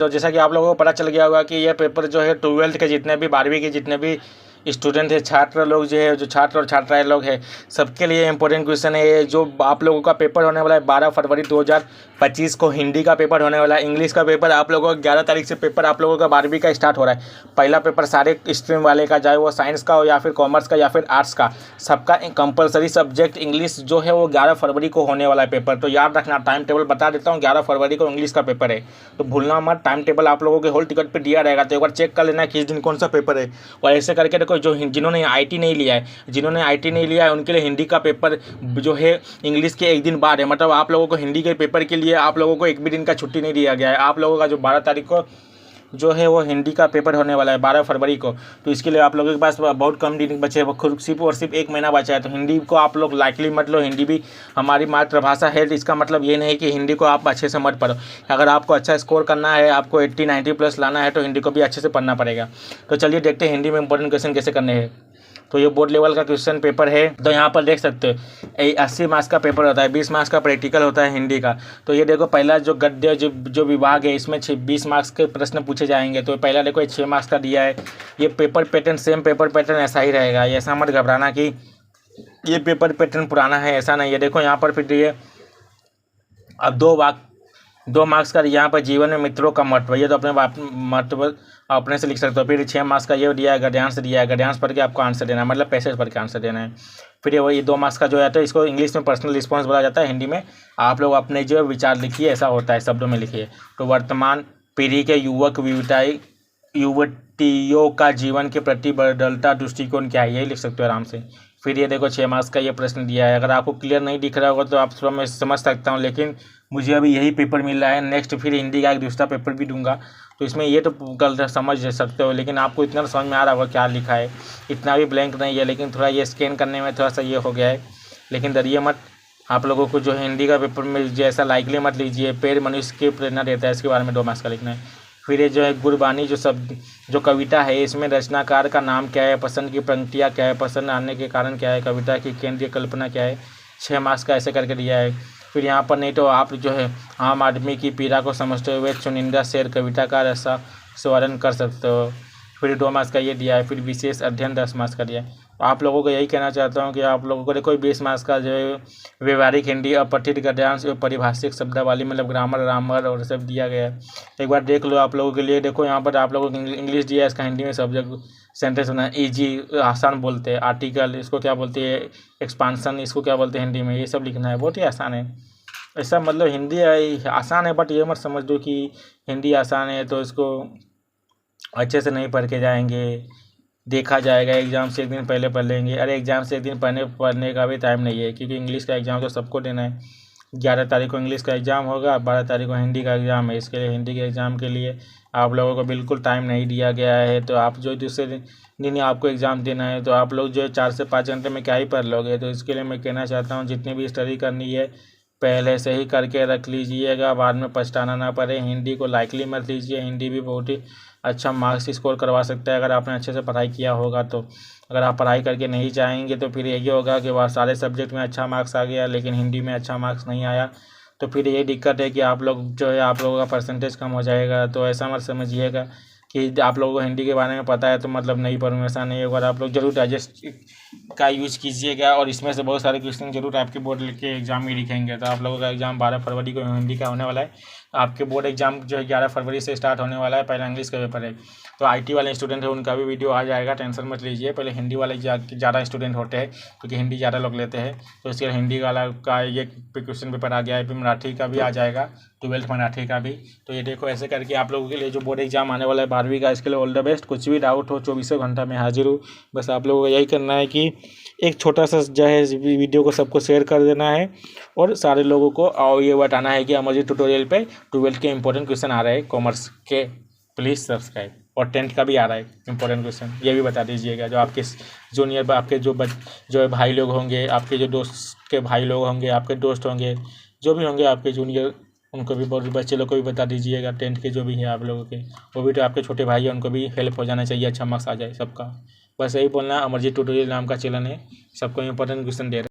तो जैसा कि आप लोगों को पता चल गया होगा कि ये पेपर जो है 12th के जितने भी 12वीं के जितने भी स्टूडेंट है, छात्र लोग जो है, जो छात्र और छात्राएं लोग हैं, सबके लिए इंपॉर्टेंट क्वेश्चन है ये। जो आप लोगों का पेपर होने वाला है 12 फरवरी 2025 को हिंदी का पेपर होने वाला है। इंग्लिश का पेपर आप लोगों का 11 तारीख से पेपर आप लोगों का 12वीं का स्टार्ट हो रहा है। पहला पेपर सारे स्ट्रीम वाले का, चाहे वो साइंस का हो या फिर कॉमर्स का या फिर आर्ट्स का, सबका कंपलसरी सब्जेक्ट इंग्लिश जो है वो 11 फरवरी को होने वाला है पेपर। तो याद रखना, टाइम टेबल बता देता हूँ, 11 फरवरी को इंग्लिश का पेपर है, तो भूलना मत। टाइम टेबल आप लोगों के हॉल टिकट पर दिया रहेगा, तो एक बार चेक कर लेना किस दिन कौन सा पेपर है। और ऐसे करके देखो, जो जिन्होंने आईटी नहीं लिया है, उनके लिए हिंदी का पेपर जो है इंग्लिश के एक दिन बाद है। मतलब आप लोगों को हिंदी के पेपर के लिए आप लोगों को एक भी दिन का छुट्टी नहीं दिया गया है। आप लोगों का जो 12 तारीख को जो है वो हिंदी का पेपर होने वाला है, 12 फरवरी को। तो इसके लिए आप लोगों के पास बहुत कम दिन बचे हैं, सिर्फ एक महीना बचा है। तो हिंदी को आप लोग लाइकली मत लो। हिंदी भी हमारी मातृभाषा है, तो इसका मतलब ये नहीं कि हिंदी को आप अच्छे से मत पढ़ो। अगर आपको अच्छा स्कोर करना है, आपको 80-90 प्लस लाना है, तो हिंदी को भी अच्छे से पढ़ना पड़ेगा। तो चलिए देखते हैं हिंदी में इंपॉर्टेंट क्वेश्चन कैसे करने हैं। तो ये बोर्ड लेवल का क्वेश्चन पेपर है। तो यहाँ पर देख सकते हो 80 मार्क्स का पेपर होता है, 20 मार्क्स का प्रैक्टिकल होता है हिंदी का। तो ये देखो, पहला जो गद्य जो विभाग है, इसमें 20 मार्क्स के प्रश्न पूछे जाएंगे। तो पहला देखो 6 मार्क्स का दिया है। ये paper pattern same paper pattern ऐसा ही रहेगा, ऐसा मत घबराना कि ये पेपर पैटर्न पुराना है, ऐसा नहीं है। देखो यहाँ पर फिर ये अब 2 मार्क्स का यहाँ पर जीवन में मित्रों का महत्व, ये तो अपने महत्व अपने से लिख सकते हो। फिर 6 मार्क्स का ये दिया है, गद्यांश दिया है, गद्यांश पढ़ के आपको आंसर देना है, मतलब पैसेज पढ़ के आंसर देना है। फिर ये वही 2 मार्क्स का जो है, तो इसको इंग्लिश में पर्सनल रिस्पॉन्स बोला जाता है, हिंदी में आप लोग अपने जो विचार लिखिए, ऐसा होता है, शब्दों में लिखिए। तो वर्तमान पीढ़ी के युवतियों का जीवन के प्रति बदलता दृष्टिकोण क्या है, यही लिख सकते हो आराम से। फिर ये देखो 6 मार्क्स का ये प्रश्न दिया है। अगर आपको क्लियर नहीं दिख रहा होगा तो आप थोड़ा मैं समझ सकता हूँ, लेकिन मुझे अभी यही पेपर मिल रहा है। नेक्स्ट फिर हिंदी का एक दूसरा पेपर भी दूंगा, तो इसमें ये तो गलत समझ सकते हो, लेकिन आपको इतना समझ में आ रहा होगा क्या लिखा है। इतना भी ब्लैंक नहीं है, लेकिन थोड़ा ये स्कैन करने में थोड़ा सा ये हो गया है। लेकिन डरिए मत, आप लोगों को जो हिंदी का पेपर में जैसा लाइकली मत लीजिए। पेड़ मनुष्य की प्रेरणा देता है, इसके बारे में 2 मार्क्स का लिखना है। फिर ये जो है गुरबानी जो कविता है, इसमें रचनाकार का नाम क्या है, पसंद की पंक्तियाँ क्या है, पसंद आने के कारण क्या है, कविता की केंद्रीय कल्पना क्या है। 6 मार्क्स का ऐसे करके दिया है। फिर यहाँ पर नहीं तो आप जो है आम आदमी की पीड़ा को समझते हुए चुनिंदा शेर कविता का ऐसा स्वर्णन कर सकते हो। फिर 2 मार्क्स का ये दिया है। फिर विशेष अध्ययन 10 मार्क्स का दिया है। तो आप लोगों को यही कहना चाहता हूँ कि आप लोगों को कोई 20 मार्क्स का जो है व्यवहारिक हिंदी, अपठित गद्यांश एवं परिभाषिक शब्दावली, मतलब ग्रामर रामर और सब दिया गया है। एक बार देख लो आप लोगों के लिए। देखो यहाँ पर आप लोगों को इंग्लिश दिया है, इसका हिंदी में सब्जेक्ट सेंटेंस बना, ईजी आसान बोलते हैं, आर्टिकल इसको क्या बोलते हैं, एक्सपांसन इसको क्या बोलते हैं हिंदी में, ये सब लिखना है। बहुत ही आसान है। ऐसा मतलब हिंदी आसान है, बट ये मत समझ दो कि हिंदी आसान है तो इसको अच्छे से नहीं पढ़ के जाएंगे, देखा जाएगा, एग्ज़ाम से एक दिन पहले पढ़ लेंगे। अरे एग्ज़ाम से एक दिन पढ़ने का भी टाइम नहीं है, क्योंकि इंग्लिश का एग्ज़ाम तो सबको देना है। 11 तारीख को इंग्लिश का एग्ज़ाम होगा, 12 तारीख को हिंदी का एग्ज़ाम है। इसके लिए हिंदी के एग्ज़ाम के लिए आप लोगों को बिल्कुल टाइम नहीं दिया गया है। तो आप जो दूसरे दिन आपको एग्ज़ाम देना है, तो आप लोग जो 4 से 5 घंटे में क्या ही पढ़ लोगे। तो इसके लिए मैं कहना चाहता हूँ, जितनी भी स्टडी करनी है पहले से ही करके रख लीजिएगा, बाद में पछताना ना पड़े। हिंदी को लाइकली मत लीजिए, हिंदी भी बहुत ही अच्छा मार्क्स स्कोर करवा सकता है अगर आपने अच्छे से पढ़ाई किया होगा। तो अगर आप पढ़ाई करके नहीं जाएंगे तो फिर यही होगा कि वह सारे सब्जेक्ट में अच्छा मार्क्स आ गया, लेकिन हिंदी में अच्छा मार्क्स नहीं आया। तो फिर ये दिक्कत है कि आप लोग जो है आप लोगों का परसेंटेज कम हो जाएगा। तो ऐसा मत समझिएगा कि आप लोगों को हिंदी के बारे में पता है तो मतलब नहीं पढ़ूँ, ऐसा नहीं होगा। आप लोग जरूर डाइजेस्ट का यूज़ कीजिएगा, और इसमें से बहुत सारे क्वेश्चन जरूर आपके बोर्ड के एग्जाम में लिखेंगे। तो आप लोगों का एग्जाम 12 फरवरी को हिंदी का होने वाला है। आपके बोर्ड एग्जाम जो है 11 फरवरी से स्टार्ट होने वाला है। पहला इंग्लिश का पेपर है, तो आईटी वाले स्टूडेंट है उनका भी वीडियो आ जाएगा, टेंशन मत लीजिए। पहले हिंदी वाले ज़्यादा स्टूडेंट होते हैं, क्योंकि हिंदी ज़्यादा लोग लेते हैं, तो इसके हिंदी वाला का ये क्वेश्चन पेपर आ गया है। फिर मराठी का भी आ जाएगा, 12th मराठी का भी। तो ये देखो, ऐसे करके आप लोगों के लिए जो बोर्ड एग्जाम आने वाला है 12वीं का, इसके लिए ऑल द बेस्ट। कुछ भी डाउट हो 24 घंटा में हाजिर हूँ। बस आप लोगों को यही करना है कि एक छोटा सा जो है वीडियो को सबको शेयर कर देना है, और सारे लोगों को और ये बताना है कि अमरजीत ट्यूटोरियल पे 12th के इंपॉर्टेंट क्वेश्चन आ रहे हैं कॉमर्स के, प्लीज़ सब्सक्राइब। और 10th का भी आ रहा है इंपॉर्टेंट क्वेश्चन, ये भी बता दीजिएगा। जो आपके जूनियर आपके जो भाई लोग होंगे, आपके जो दोस्त के भाई लोग होंगे, आपके दोस्त होंगे, जो भी होंगे आपके जूनियर, उनको भी बहुत बच्चे लोग को भी बता दीजिएगा। 10th के जो भी हैं आप लोगों के, वो भी तो आपके छोटे भाई हैं, उनको भी हेल्प हो जाना चाहिए, अच्छा मार्क्स आ जाए सबका। बस यही बोलना है। अमरजीत ट्यूटोरियल नाम का चैनल है, सबको इंपॉर्टेंट क्वेश्चन दे रहे हैं।